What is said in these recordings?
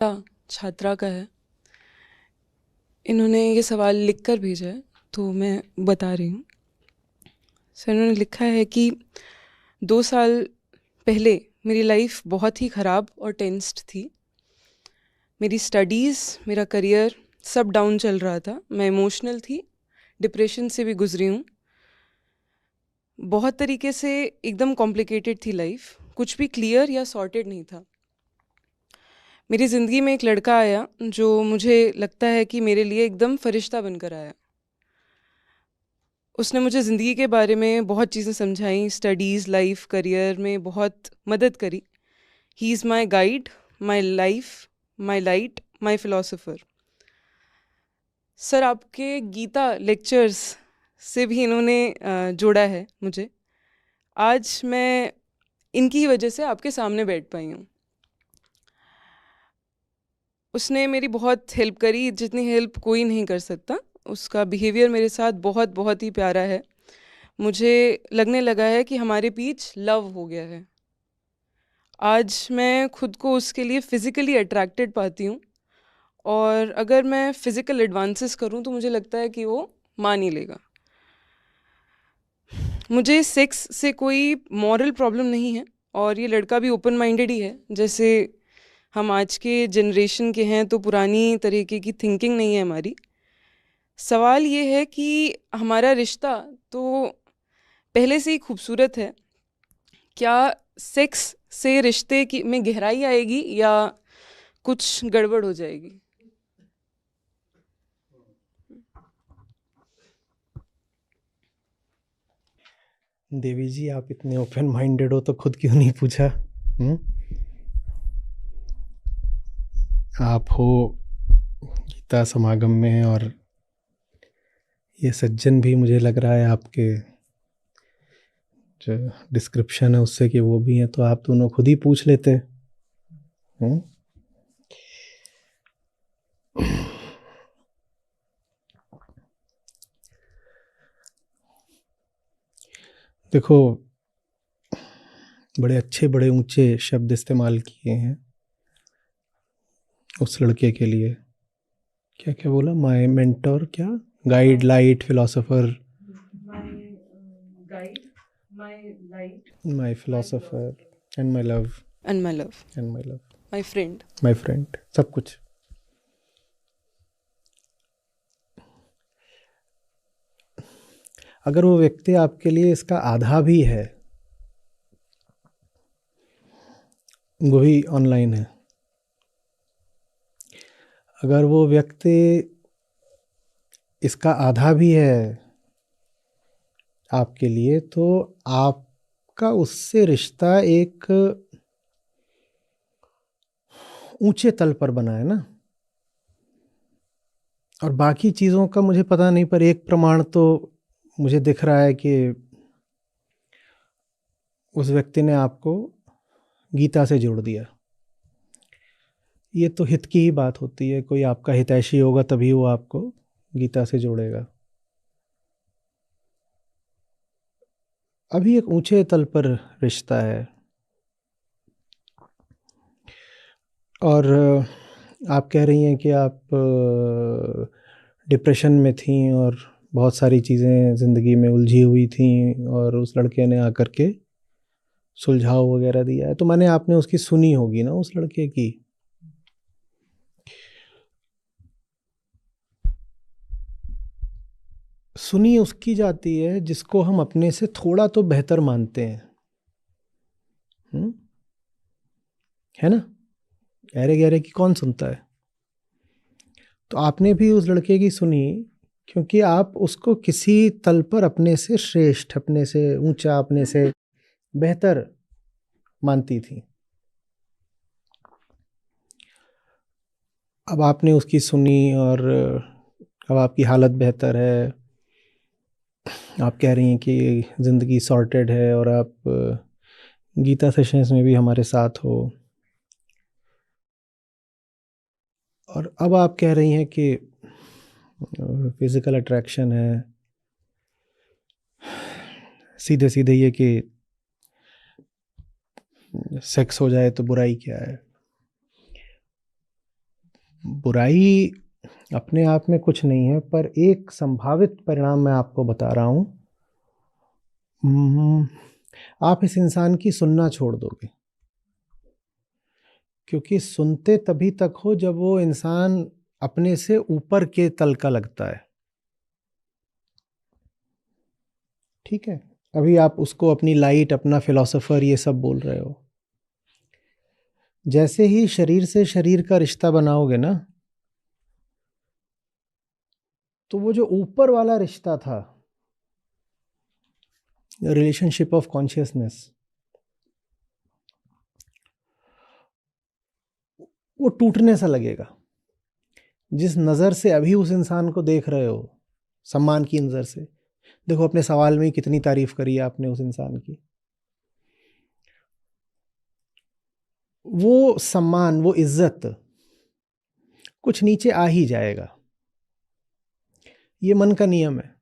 छात्रा का है। इन्होंने ये सवाल लिख कर भेजा है तो मैं बता रही हूँ। सर, इन्होंने लिखा है कि 2 साल पहले मेरी लाइफ बहुत ही ख़राब और टेंस्ड थी। मेरी स्टडीज़, मेरा करियर सब डाउन चल रहा था। मैं इमोशनल थी, डिप्रेशन से भी गुजरी हूँ। बहुत तरीके से एकदम कॉम्प्लिकेटेड थी लाइफ, कुछ भी क्लियर या सॉर्टेड नहीं था। मेरी ज़िंदगी में एक लड़का आया जो मुझे लगता है कि मेरे लिए एकदम फरिश्ता बनकर आया। उसने मुझे ज़िंदगी के बारे में बहुत चीज़ें समझाई, स्टडीज़, लाइफ, करियर में बहुत मदद करी। He is my guide, my life, my light, my philosopher. Sir, आपके गीता लेक्चर्स से भी इन्होंने जोड़ा है मुझे। आज मैं इनकी ही वजह से आपके सामने बैठ पाई हूँ। उसने मेरी बहुत हेल्प करी, जितनी हेल्प कोई नहीं कर सकता। उसका बिहेवियर मेरे साथ बहुत बहुत ही प्यारा है। मुझे लगने लगा है कि हमारे बीच लव हो गया है। आज मैं खुद को उसके लिए फ़िज़िकली अट्रैक्टेड पाती हूँ, और अगर मैं फ़िज़िकल एडवांसेस करूँ तो मुझे लगता है कि वो मान ही लेगा। मुझे सेक्स से कोई मॉरल प्रॉब्लम नहीं है, और ये लड़का भी ओपन माइंडेड ही है। जैसे हम आज के जनरेशन के हैं तो पुरानी तरीके की थिंकिंग नहीं है हमारी। सवाल ये है कि हमारा रिश्ता तो पहले से ही खूबसूरत है। क्या सेक्स से रिश्ते की में गहराई आएगी या कुछ गड़बड़ हो जाएगी? देवी जी, आप इतने ओपन माइंडेड हो तो खुद क्यों नहीं पूछा? हम्म? आप हो गीता समागम में, और ये सज्जन भी मुझे लग रहा है आपके जो डिस्क्रिप्शन है उससे कि वो भी हैं, तो आप दोनों खुद ही पूछ लेते। हम्म? देखो, बड़े अच्छे बड़े ऊंचे शब्द इस्तेमाल किए हैं उस लड़के के लिए। क्या क्या बोला? माय मेंटोर, क्या guide, light, philosopher, guide, my light, my my philosopher, philosopher, and my love, and my love, and my love, my friend. My friend, सब कुछ। अगर वो व्यक्ति आपके लिए इसका आधा भी है, वो भी ऑनलाइन है, अगर वो व्यक्ति इसका आधा भी है आपके लिए, तो आपका उससे रिश्ता एक ऊंचे तल पर बना है ना। और बाकी चीज़ों का मुझे पता नहीं, पर एक प्रमाण तो मुझे दिख रहा है कि उस व्यक्ति ने आपको गीता से जोड़ दिया। ये तो हित की ही बात होती है, कोई आपका हितैषी होगा तभी वो आपको गीता से जोड़ेगा। अभी एक ऊंचे तल पर रिश्ता है। और आप कह रही हैं कि आप डिप्रेशन में थीं और बहुत सारी चीज़ें ज़िंदगी में उलझी हुई थीं, और उस लड़के ने आकर के सुलझाव वगैरह दिया है। तो मैंने आपने उसकी सुनी होगी ना, उस लड़के की। सुनी उसकी जाती है जिसको हम अपने से थोड़ा तो बेहतर मानते हैं। हुँ? है ना? गहरे गहरे की कौन सुनता है? तो आपने भी उस लड़के की सुनी क्योंकि आप उसको किसी तल पर अपने से श्रेष्ठ, अपने से ऊंचा, अपने से बेहतर मानती थी। अब आपने उसकी सुनी, और अब आपकी हालत बेहतर है। आप कह रही हैं कि ज़िंदगी सॉर्टेड है, और आप गीता सेशंस में भी हमारे साथ हो। और अब आप कह रही हैं कि फिज़िकल अट्रैक्शन है। सीधे-सीधे ये कि सेक्स हो जाए तो बुराई क्या है? बुराई अपने आप में कुछ नहीं है, पर एक संभावित परिणाम मैं आपको बता रहा हूँ। आप इस इंसान की सुनना छोड़ दोगे, क्योंकि सुनते तभी तक हो जब वो इंसान अपने से ऊपर के तल का लगता है। ठीक है, अभी आप उसको अपनी लाइट, अपना फिलोसोफर, ये सब बोल रहे हो। जैसे ही शरीर से शरीर का रिश्ता बनाओगे ना, तो वो जो ऊपर वाला रिश्ता था, रिलेशनशिप ऑफ कॉन्शियसनेस, वो टूटने सा लगेगा। जिस नज़र से अभी उस इंसान को देख रहे हो, सम्मान की नज़र से देखो, अपने सवाल में ही कितनी तारीफ करी है आपने उस इंसान की, वो सम्मान, वो इज्जत कुछ नीचे आ ही जाएगा। ये मन का नियम है।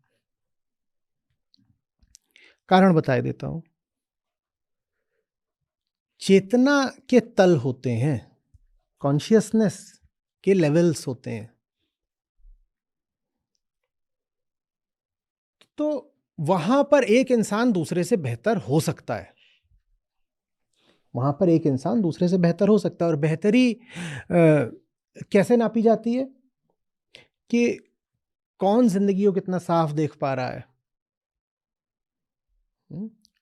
कारण बताए देता हूं। चेतना के तल होते हैं, कॉन्शियसनेस के लेवल्स होते हैं। तो वहां पर एक इंसान दूसरे से बेहतर हो सकता है, वहां पर एक इंसान दूसरे से बेहतर हो सकता है। और बेहतरी कैसे नापी जाती है? कि कौन जिंदगी को कितना साफ देख पा रहा है,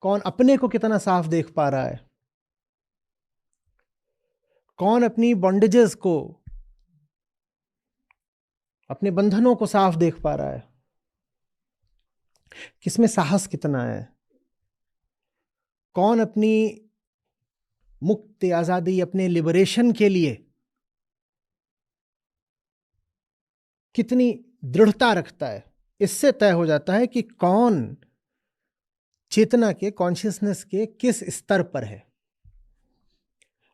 कौन अपने को कितना साफ देख पा रहा है, कौन अपनी बॉन्डेजेस को, अपने बंधनों को साफ देख पा रहा है, किसमें साहस कितना है, कौन अपनी मुक्ति, आजादी, अपने लिबरेशन के लिए कितनी दृढ़ता रखता है। इससे तय हो जाता है कि कौन चेतना के, कॉन्शियसनेस के किस स्तर पर है।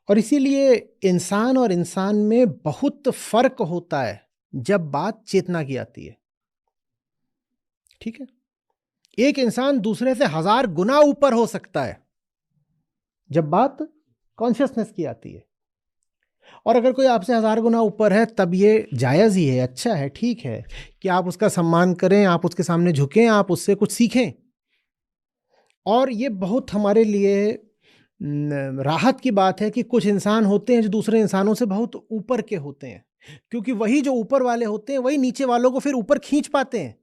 और इसीलिए इंसान और इंसान में बहुत फर्क होता है जब बात चेतना की आती है। ठीक है, एक इंसान दूसरे से 1000 गुना ऊपर हो सकता है जब बात कॉन्शियसनेस की आती है। और अगर कोई आपसे 1000 गुना ऊपर है, तब ये जायज़ ही है, अच्छा है, ठीक है कि आप उसका सम्मान करें, आप उसके सामने झुकें, आप उससे कुछ सीखें। और ये बहुत हमारे लिए राहत की बात है कि कुछ इंसान होते हैं जो दूसरे इंसानों से बहुत ऊपर के होते हैं, क्योंकि वही जो ऊपर वाले होते हैं वही नीचे वालों को फिर ऊपर खींच पाते हैं।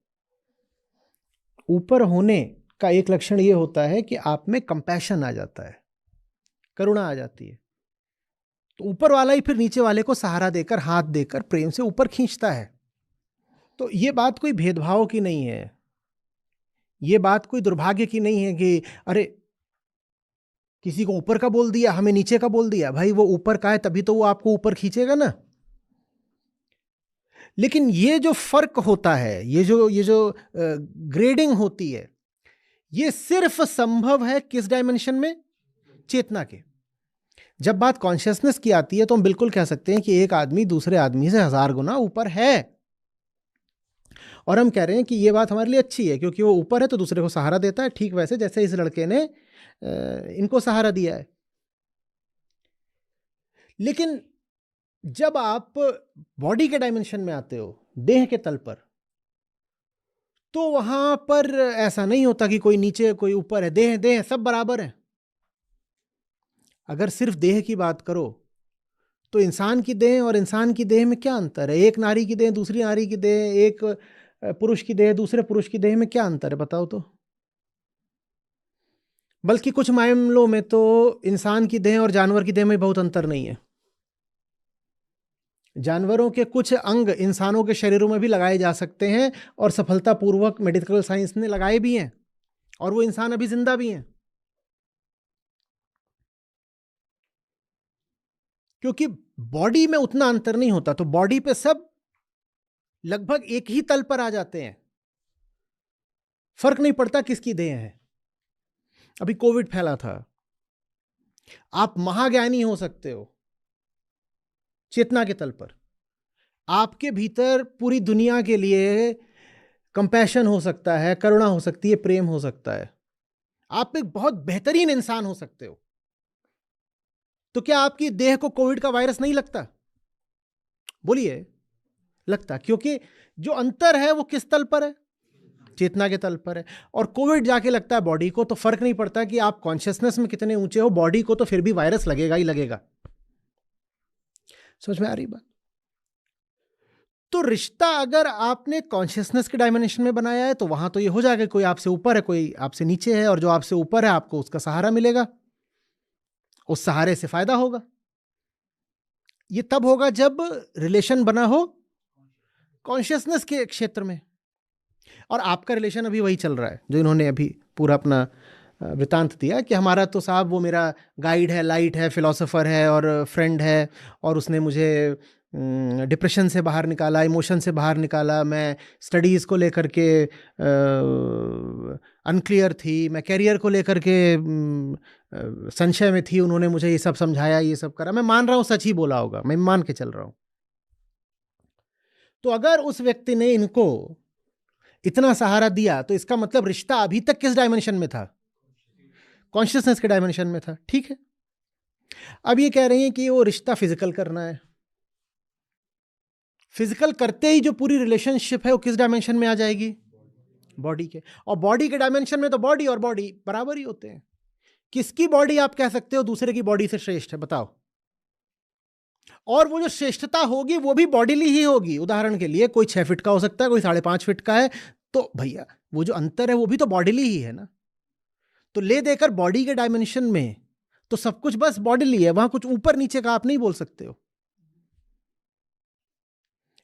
ऊपर होने का एक लक्षण ये होता है कि आप में कंपैशन आ जाता है, करुणा आ जाती है। तो ऊपर वाला ही फिर नीचे वाले को सहारा देकर, हाथ देकर प्रेम से ऊपर खींचता है। तो ये बात कोई भेदभाव की नहीं है, ये बात कोई दुर्भाग्य की नहीं है कि अरे किसी को ऊपर का बोल दिया, हमें नीचे का बोल दिया। भाई वो ऊपर का है तभी तो वो आपको ऊपर खींचेगा ना। लेकिन ये जो फर्क होता है, ये जो ग्रेडिंग होती है, ये सिर्फ संभव है किस डायमेंशन में? चेतना के। जब बात कॉन्शियसनेस की आती है तो हम बिल्कुल कह सकते हैं कि एक आदमी दूसरे आदमी से 1000 गुना ऊपर है। और हम कह रहे हैं कि ये बात हमारे लिए अच्छी है, क्योंकि वो ऊपर है तो दूसरे को सहारा देता है, ठीक वैसे जैसे इस लड़के ने इनको सहारा दिया है। लेकिन जब आप बॉडी के डायमेंशन में आते हो, देह के तल पर, तो वहां पर ऐसा नहीं होता कि कोई नीचे कोई ऊपर है। देह देह सब बराबर है। अगर सिर्फ देह की बात करो तो इंसान की देह और इंसान की देह में क्या अंतर है? एक नारी की देह दूसरी नारी की देह, एक पुरुष की देह दूसरे पुरुष की देह में क्या अंतर है बताओ तो? बल्कि कुछ मामलों में तो इंसान की देह और जानवर की देह में बहुत अंतर नहीं है। जानवरों के कुछ अंग इंसानों के शरीरों में भी लगाए जा सकते हैं, और सफलतापूर्वक मेडिकल साइंस ने लगाए भी हैं, और वो इंसान अभी जिंदा भी हैं, क्योंकि बॉडी में उतना अंतर नहीं होता। तो बॉडी पे सब लगभग एक ही तल पर आ जाते हैं, फर्क नहीं पड़ता किसकी देह है। अभी कोविड फैला था, आप महाज्ञानी हो सकते हो चेतना के तल पर, आपके भीतर पूरी दुनिया के लिए कंपैशन हो सकता है, करुणा हो सकती है, प्रेम हो सकता है, आप एक बहुत बेहतरीन इंसान हो सकते हो। तो क्या आपकी देह को कोविड का वायरस नहीं लगता? बोलिए, लगता, क्योंकि जो अंतर है वो किस तल पर है? चेतना के तल पर है। और कोविड जाके लगता है बॉडी को, तो फर्क नहीं पड़ता कि आप कॉन्शियसनेस में कितने ऊंचे हो, बॉडी को तो फिर भी वायरस लगेगा ही लगेगा। समझ में आ रही बात? तो रिश्ता अगर आपने कॉन्शियसनेस के डायमेंशन में बनाया है तो वहां तो ये हो जाएगा, कोई आपसे ऊपर है, कोई आपसे नीचे है, और जो आपसे ऊपर है आपको उसका सहारा मिलेगा, उस सहारे से फायदा होगा। ये तब होगा जब रिलेशन बना हो कॉन्शियसनेस के क्षेत्र में। और आपका रिलेशन अभी वही चल रहा है जो इन्होंने अभी पूरा अपना वृतांत दिया कि हमारा तो साहब वो मेरा गाइड है, लाइट है, फिलोसोफर है और फ्रेंड है, और उसने मुझे डिप्रेशन से बाहर निकाला, इमोशन से बाहर निकाला, मैं स्टडीज़ को लेकर के अनक्लियर थी, मैं कैरियर को लेकर के संशय में थी, उन्होंने मुझे ये सब समझाया, ये सब करा। मैं मान रहा हूँ सच ही बोला होगा, मैं मान के चल रहा हूँ। तो अगर उस व्यक्ति ने इनको इतना सहारा दिया तो इसका मतलब रिश्ता अभी तक किस डायमेंशन में था? कॉन्शियसनेस के डायमेंशन में था। ठीक है, अब ये कह रही हैं कि वो रिश्ता फिजिकल करना है। फिजिकल करते ही जो पूरी रिलेशनशिप है वो किस डायमेंशन में आ जाएगी? बॉडी के। और बॉडी के डायमेंशन में तो बॉडी और बॉडी बराबर ही होते हैं। किसकी बॉडी आप कह सकते हो दूसरे की बॉडी से श्रेष्ठ है? बताओ। और वो जो श्रेष्ठता होगी वो भी बॉडीली ही होगी। उदाहरण के लिए कोई 6 फीट का हो सकता है, कोई 5.5 फीट का है, तो भैया वो जो अंतर है वो भी तो बॉडीली ही है ना। तो ले देकर बॉडी के डायमेंशन में तो सब कुछ बस बॉडीली है, वहां कुछ ऊपर नीचे का आप नहीं बोल सकते हो।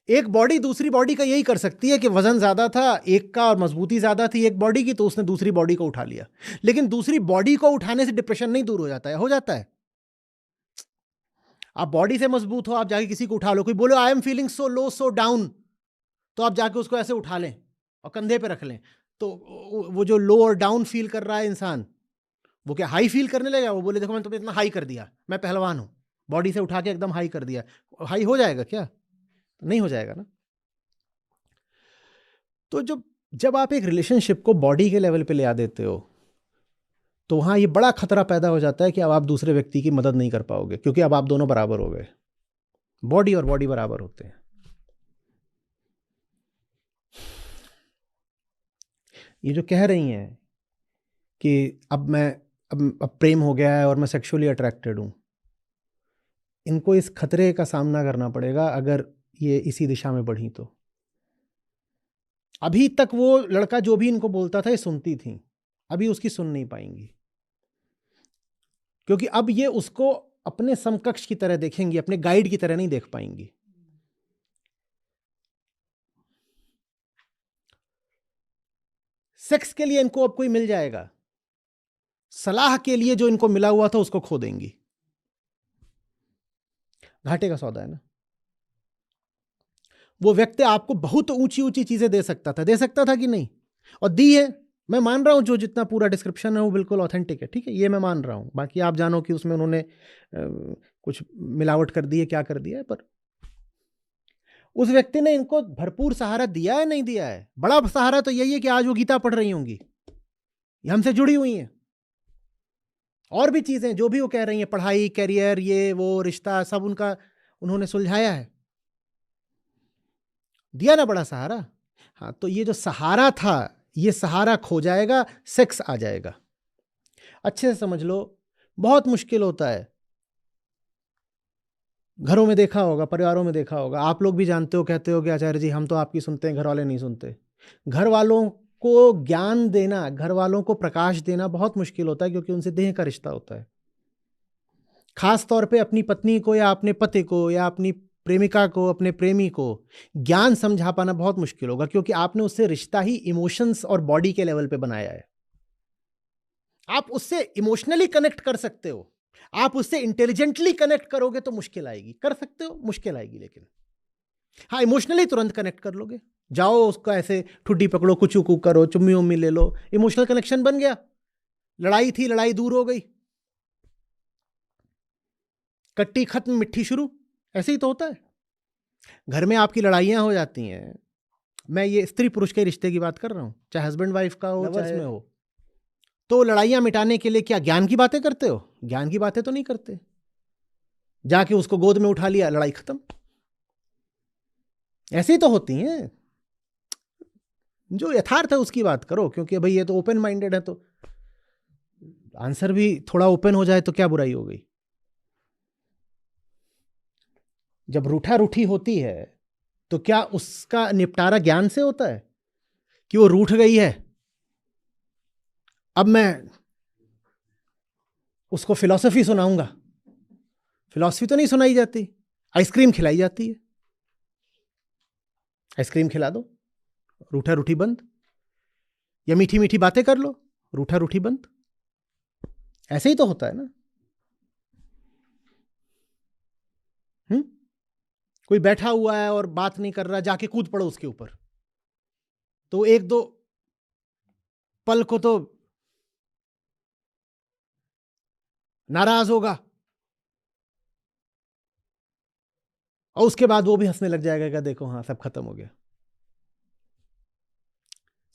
एक बॉडी दूसरी बॉडी का यही कर सकती है कि वजन ज्यादा था एक का और मजबूती ज्यादा थी एक बॉडी की, तो उसने दूसरी बॉडी को उठा लिया। लेकिन दूसरी बॉडी को उठाने से डिप्रेशन नहीं दूर हो जाता है? हो जाता है। आप बॉडी से मजबूत हो, आप जाके किसी को उठा लो, कोई बोलो I am feeling so low so down, तो आप जाके उसको ऐसे उठा लें और कंधे पे रख लें, तो वो जो लो और डाउन फील कर रहा है इंसान, वो क्या हाई फील करने लगेगा? वो बोले देखो मैंने तुम्हें इतना हाई कर दिया, मैं पहलवान हूं, बॉडी से उठा के एकदम हाई कर दिया। हाई हो जाएगा क्या? नहीं हो जाएगा ना। तो जब आप एक रिलेशनशिप को बॉडी के लेवल पे ले आ देते हो तो वहां ये बड़ा खतरा पैदा हो जाता है कि अब आप दूसरे व्यक्ति की मदद नहीं कर पाओगे, क्योंकि अब आप दोनों बराबर हो गए। बॉडी और बॉडी बराबर होते हैं। ये जो कह रही हैं कि अब प्रेम हो गया है और मैं सेक्सुअली अट्रैक्टेड हूं, इनको इस खतरे का सामना करना पड़ेगा अगर ये इसी दिशा में बढ़ी तो। अभी तक वो लड़का जो भी इनको बोलता था ये सुनती थी, अभी उसकी सुन नहीं पाएंगी, क्योंकि अब ये उसको अपने समकक्ष की तरह देखेंगी, अपने गाइड की तरह नहीं देख पाएंगी। सेक्स के लिए इनको अब कोई मिल जाएगा, सलाह के लिए जो इनको मिला हुआ था उसको खो देंगी। घाटे का सौदा है ना। वो व्यक्ति आपको बहुत ऊंची ऊंची चीजें दे सकता था कि नहीं? और दी है। मैं मान रहा हूं जो जितना पूरा डिस्क्रिप्शन है वो बिल्कुल ऑथेंटिक है, ठीक है, ये मैं मान रहा हूं। बाकी आप जानो कि उसमें उन्होंने कुछ मिलावट कर दी है, क्या कर दिया है, पर उस व्यक्ति ने इनको भरपूर सहारा दिया है, नहीं दिया है? बड़ा सहारा तो यही है कि आज वो गीता पढ़ रही होंगी, ये हमसे जुड़ी हुई हैं। और भी चीजें जो भी वो कह रही हैं, पढ़ाई, कैरियर, ये वो रिश्ता, सब उनका उन्होंने सुलझाया है, दिया ना बड़ा सहारा। हाँ, तो ये जो सहारा था ये सहारा खो जाएगा, सेक्स आ जाएगा। अच्छे से समझ लो, बहुत मुश्किल होता है। घरों में देखा होगा, परिवारों में देखा होगा, आप लोग भी जानते हो, कहते हो कि आचार्य जी हम तो आपकी सुनते हैं, घर वाले नहीं सुनते। घर वालों को ज्ञान देना, घर वालों को प्रकाश देना बहुत मुश्किल होता है, क्योंकि उनसे देह का रिश्ता होता है। खास तौर पे अपनी पत्नी को या अपने पति को या अपनी प्रेमिका को, अपने प्रेमी को ज्ञान समझा पाना बहुत मुश्किल होगा, क्योंकि आपने उससे रिश्ता ही इमोशंस और बॉडी के लेवल पे बनाया है। आप उससे इमोशनली कनेक्ट कर सकते हो, आप उससे इंटेलिजेंटली कनेक्ट करोगे तो मुश्किल आएगी। कर सकते हो, मुश्किल आएगी, लेकिन हाँ इमोशनली तुरंत कनेक्ट कर लोगे। जाओ उसका ऐसे ठुड्डी पकड़ो, कुचू कू करो, चुम्मी उम्मी ले लो, इमोशनल कनेक्शन बन गया। लड़ाई थी, लड़ाई दूर हो गई, कट्टी खत्म, मिट्टी शुरू। ऐसे ही तो होता है। घर में आपकी लड़ाइयां हो जाती हैं, मैं ये स्त्री पुरुष के रिश्ते की बात कर रहा हूं, चाहे हस्बैंड वाइफ का हो, चाहे में हो, तो लड़ाइयां मिटाने के लिए क्या ज्ञान की बातें करते हो? ज्ञान की बातें तो नहीं करते। जाके उसको गोद में उठा लिया, लड़ाई खत्म। ऐसे ही तो होती हैं। जो यथार्थ है उसकी बात करो, क्योंकि भाई ये तो ओपन माइंडेड है, तो आंसर भी थोड़ा ओपन हो जाए तो क्या बुराई हो गई। जब रूठा रूठी होती है तो क्या उसका निपटारा ज्ञान से होता है कि वो रूठ गई है, अब मैं उसको फिलॉसफी सुनाऊंगा? फिलॉसफी तो नहीं सुनाई जाती, आइसक्रीम खिलाई जाती है। आइसक्रीम खिला दो, रूठा रूठी बंद, या मीठी मीठी बातें कर लो, रूठा रूठी बंद। ऐसे ही तो होता है ना। कोई बैठा हुआ है और बात नहीं कर रहा, जाके कूद पड़ो उसके ऊपर, तो एक दो पल को तो नाराज होगा, और उसके बाद वो भी हंसने लग जाएगा कि देखो हाँ सब खत्म हो गया।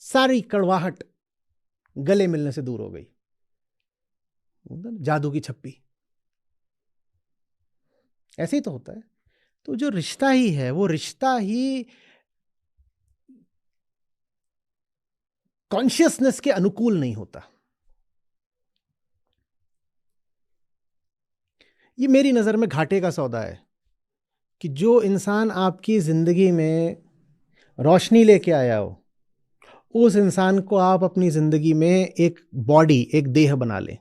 सारी कड़वाहट गले मिलने से दूर हो गई, जादू की छप्पी। ऐसे ही तो होता है। तो जो रिश्ता ही है वो रिश्ता ही कॉन्शियसनेस के अनुकूल नहीं होता। ये मेरी नजर में घाटे का सौदा है कि जो इंसान आपकी जिंदगी में रोशनी लेके आया हो, उस इंसान को आप अपनी जिंदगी में एक बॉडी, एक देह बना लें।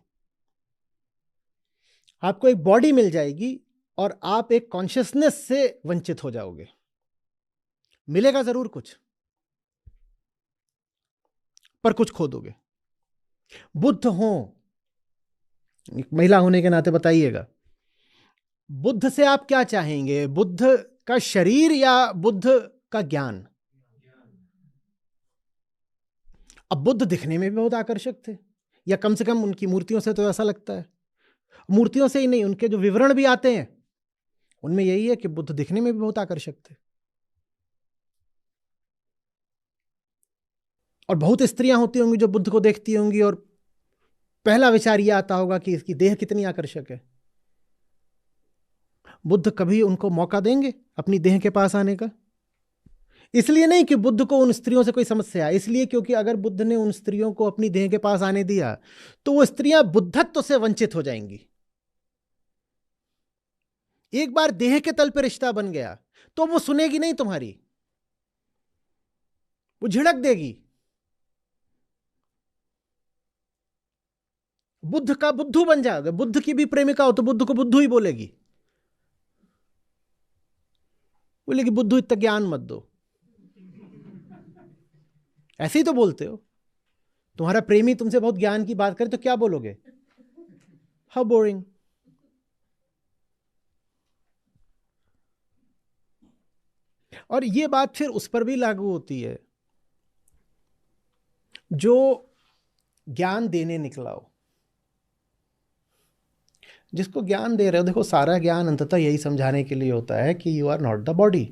आपको एक बॉडी मिल जाएगी और आप एक कॉन्शियसनेस से वंचित हो जाओगे। मिलेगा जरूर कुछ, पर कुछ खो दोगे। बुद्ध हो, एक महिला होने के नाते बताइएगा, बुद्ध से आप क्या चाहेंगे? बुद्ध का शरीर या बुद्ध का ज्ञान? अब बुद्ध दिखने में भी बहुत आकर्षक थे, या कम से कम उनकी मूर्तियों से तो ऐसा लगता है। मूर्तियों से ही नहीं, उनके जो विवरण भी आते हैं उनमें यही है कि बुद्ध दिखने में भी बहुत आकर्षक थे। और बहुत स्त्रियां होती होंगी जो बुद्ध को देखती होंगी और पहला विचार यह आता होगा कि इसकी देह कितनी आकर्षक है। बुद्ध कभी उनको मौका देंगे अपनी देह के पास आने का? इसलिए नहीं कि बुद्ध को उन स्त्रियों से कोई समस्या है, इसलिए क्योंकि अगर बुद्ध ने उन स्त्रियों को अपनी देह के पास आने दिया तो वो स्त्रियां बुद्धत्व से वंचित हो जाएंगी। एक बार देह के तल पर रिश्ता बन गया तो वो सुनेगी नहीं तुम्हारी, वो झिड़क देगी। बुद्ध का बुद्धू बन जाओगे, बुद्ध की भी प्रेमिका हो तो बुद्ध को बुद्धू ही बोलेगी, बोलेगी बुद्धू इतना ज्ञान मत दो। ऐसे ही तो बोलते हो। तुम्हारा प्रेमी तुमसे बहुत ज्ञान की बात करे तो क्या बोलोगे? How boring. और ये बात फिर उस पर भी लागू होती है जो ज्ञान देने निकला हो। जिसको ज्ञान दे रहे हो, देखो सारा ज्ञान अंततः यही समझाने के लिए होता है कि you are not the body.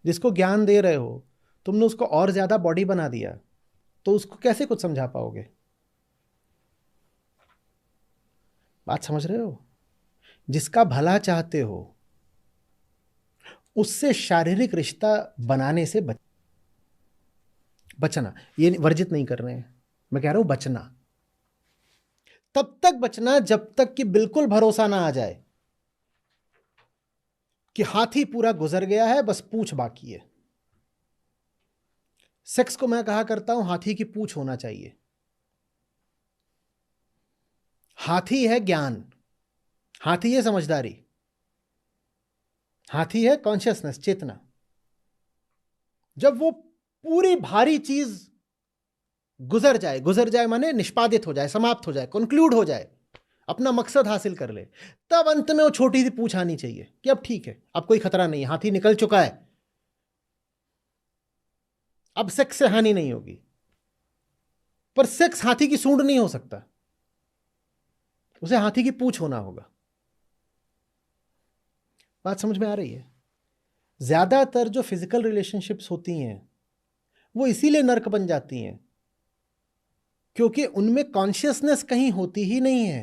जिसको ज्ञान दे रहे हो तुमने उसको और ज्यादा बॉडी बना दिया, तो उसको कैसे कुछ समझा पाओगे? बात समझ रहे हो? जिसका भला चाहते हो उससे शारीरिक रिश्ता बनाने से बचना। ये वर्जित नहीं कर रहे हैं, मैं कह रहा हूं बचना। तब तक बचना जब तक कि बिल्कुल भरोसा ना आ जाए कि हाथी पूरा गुजर गया है, बस पूंछ बाकी है। सेक्स को मैं कहा करता हूं हाथी की पूंछ होना चाहिए। हाथी है ज्ञान, हाथी है समझदारी, हाथी है कॉन्शियसनेस, चेतना। जब वो पूरी भारी चीज गुजर जाए माने निष्पादित हो जाए, समाप्त हो जाए, कंक्लूड हो जाए, अपना मकसद हासिल कर ले, तब अंत में वो छोटी सी पूंछ आनी चाहिए कि अब ठीक है, अब कोई खतरा नहीं, हाथी निकल चुका है, अब सेक्स से हानि नहीं होगी। पर सेक्स हाथी की सूंड नहीं हो सकता, उसे हाथी की पूंछ होना होगा। बात समझ में आ रही है? ज्यादातर जो फिजिकल रिलेशनशिप्स होती हैं वो इसीलिए नर्क बन जाती हैं क्योंकि उनमें कॉन्शियसनेस कहीं होती ही नहीं है।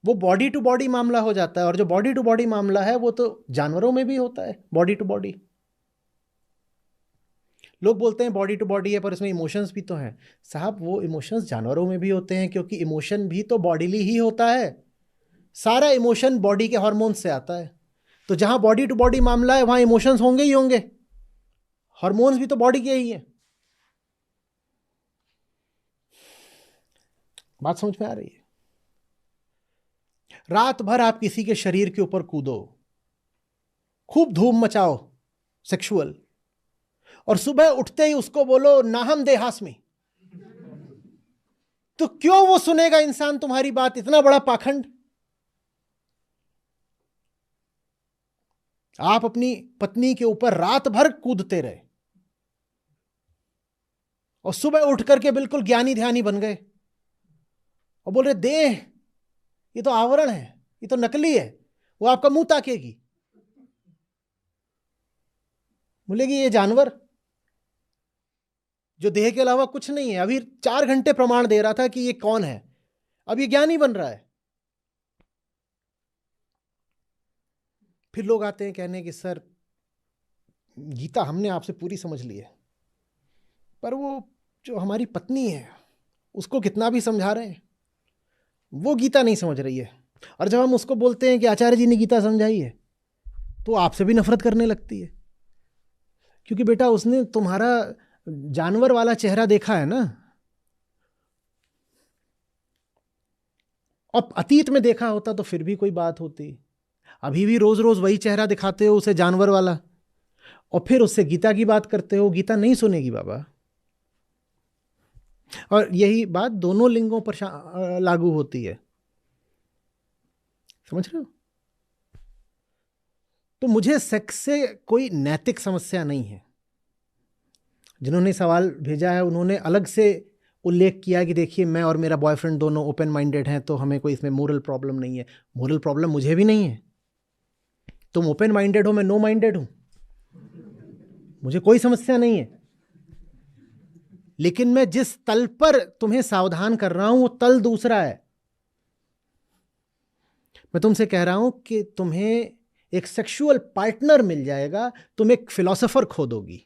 वो बॉडी टू बॉडी मामला हो जाता है, और जो बॉडी टू बॉडी मामला है वो तो जानवरों में भी होता है, बॉडी टू बॉडी। लोग बोलते हैं बॉडी टू बॉडी है पर इसमें इमोशंस भी तो हैं। साहब वो इमोशंस जानवरों में भी होते हैं, क्योंकि इमोशन भी तो बॉडीली ही होता है। सारा इमोशन बॉडी के हार्मोन से आता है, तो जहां बॉडी टू बॉडी मामला है वहां इमोशंस होंगे ही होंगे। हार्मोन्स भी तो बॉडी के ही है। बात समझ में आ रही है? रात भर आप किसी के शरीर के ऊपर कूदो, खूब धूम मचाओ सेक्सुअल, और सुबह उठते ही उसको बोलो नाहम देहास्मी, तो क्यों वो सुनेगा इंसान तुम्हारी बात? इतना बड़ा पाखंड। आप अपनी पत्नी के ऊपर रात भर कूदते रहे और सुबह उठ करके बिल्कुल ज्ञानी ध्यानी बन गए और बोल रहे देह ये तो आवरण है, ये तो नकली है, वो आपका मुंह ताकेगी, बोलेगी ये जानवर जो देह के अलावा कुछ नहीं है, अभी 4 घंटे प्रमाण दे रहा था कि ये कौन है, अब ये ज्ञानी बन रहा है। फिर लोग आते हैं कहने कि सर गीता हमने आपसे पूरी समझ ली है, पर वो जो हमारी पत्नी है उसको कितना भी समझा रहे हैं वो गीता नहीं समझ रही है। और जब हम उसको बोलते हैं कि आचार्य जी ने गीता समझाई है तो आपसे भी नफरत करने लगती है, क्योंकि बेटा उसने तुम्हारा जानवर वाला चेहरा देखा है ना, अब अतीत में देखा होता तो फिर भी कोई बात होती। अभी भी रोज रोज वही चेहरा दिखाते हो उसे, जानवर वाला, और फिर उससे गीता की बात करते हो। गीता नहीं सुनेगी बाबा। और यही बात दोनों लिंगों पर लागू होती है, समझ रहे हो? तो मुझे सेक्स से कोई नैतिक समस्या नहीं है। जिन्होंने सवाल भेजा है उन्होंने अलग से उल्लेख किया कि देखिए मैं और मेरा बॉयफ्रेंड दोनों ओपन माइंडेड हैं तो हमें कोई इसमें मोरल प्रॉब्लम नहीं है। मोरल प्रॉब्लम मुझे भी नहीं है। तुम ओपन माइंडेड हो, मैं नो माइंडेड हूं, मुझे कोई समस्या नहीं है। लेकिन मैं जिस तल पर तुम्हें सावधान कर रहा हूं वो तल दूसरा है। मैं तुमसे कह रहा हूं कि तुम्हें एक सेक्सुअल पार्टनर मिल जाएगा, तुम एक फिलोसोफर खोदोगी।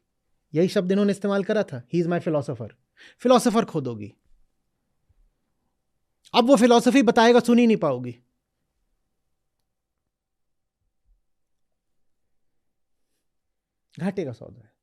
यही शब्द इन्होंने इस्तेमाल करा था, he is my philosopher. Philosopher खोदोगी, अब वो फिलोसफी बताएगा सुन ही नहीं पाओगी। घाटे का सौदा है।